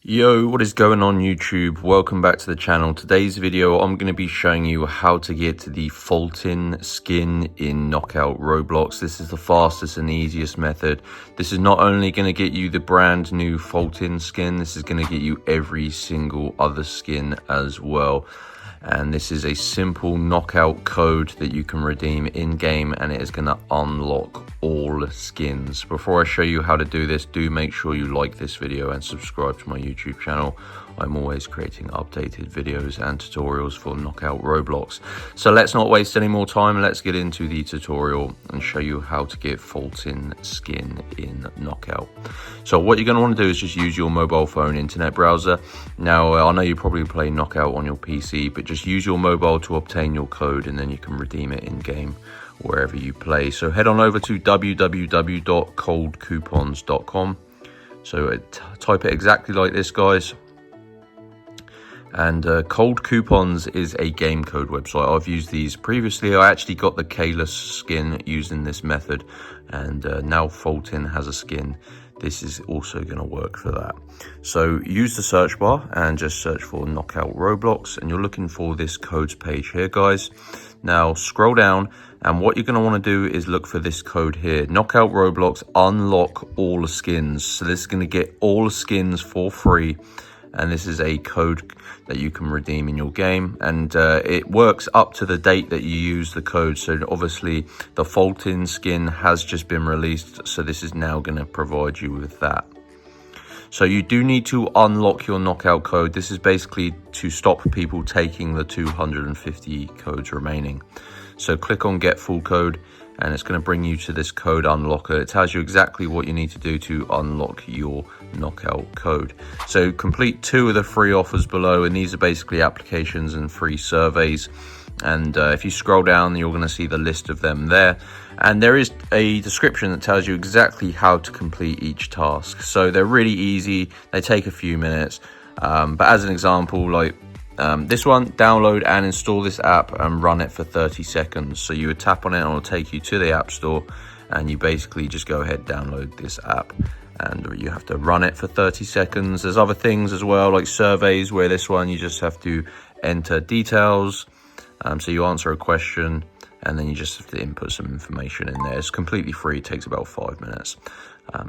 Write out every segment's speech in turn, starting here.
Yo, what is going on YouTube? Welcome back to the channel. Today's video I'm going to be showing you how to get the FOLTYN skin in Knockout Roblox. This is the fastest and easiest method. This is not only going to get you the brand new FOLTYN skin, this is going to get you every single other skin as well. And this is a simple knockout code that you can redeem in-game, and it is going to unlock all skins. Before I show you how to do this, do make sure you like this video and subscribe to my YouTube channel. I'm always creating updated videos and tutorials for Knockout Roblox. So let's not waste any more time. Let's get into the tutorial and show you how to get FOLTYN skin in Knockout. So what you're going to want to do is just use your mobile phone internet browser. Now, I know you probably play Knockout on your PC, but just use your mobile to obtain your code, and then you can redeem it in game wherever you play. So head on over to www.coldcoupons.com. So type it exactly like this, guys. And Cold Coupons is a game code website. I've used these previously. I actually got the K-less skin using this method, and now FOLTYN has a skin. This is also going to work for that. So use the search bar and just search for Knockout Roblox, and you're looking for this codes page here, guys. Now scroll down, and what you're going to want to do is look for this code here, Knockout Roblox unlock all skins. So this is going to get all skins for free, and this is a code that you can redeem in your game, and it works up to the date that you use the code. So obviously the FOLTYN skin has just been released, so this is now going to provide you with that. So you do need to unlock your knockout code. This is basically to stop people taking the 250 codes remaining. So click on get full code, and it's going to bring you to this code unlocker. It tells you exactly what you need to do to unlock your knockout code. So complete 2 of the free offers below, and these are basically applications and free surveys. And if you scroll down, you're going to see the list of them there, and there is a description that tells you exactly how to complete each task. So they're really easy, they take a few minutes, but as an example, like this one, download and install this app and run it for 30 seconds. So you would tap on it and it'll take you to the App Store, and you basically just go ahead, download this app, and you have to run it for 30 seconds. There's other things as well, like surveys, where this one you just have to enter details. So you answer a question, and then you just have to input some information in there. It's completely free, it takes about 5 minutes.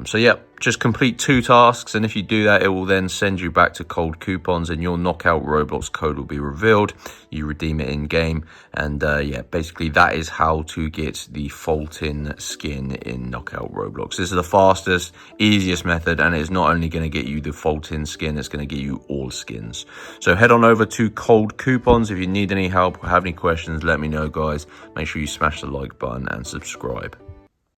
So yeah, just complete 2 tasks, and if you do that, it will then send you back to Cold Coupons, and your Knockout Roblox code will be revealed. You redeem it in game, and yeah, basically that is how to get the FOLTYN skin in Knockout Roblox. This is the fastest, easiest method, and it's not only going to get you the FOLTYN skin, it's going to get you all skins. So head on over to Cold Coupons. If you need any help or have any questions, let me know, guys. Make sure you smash the like button and subscribe.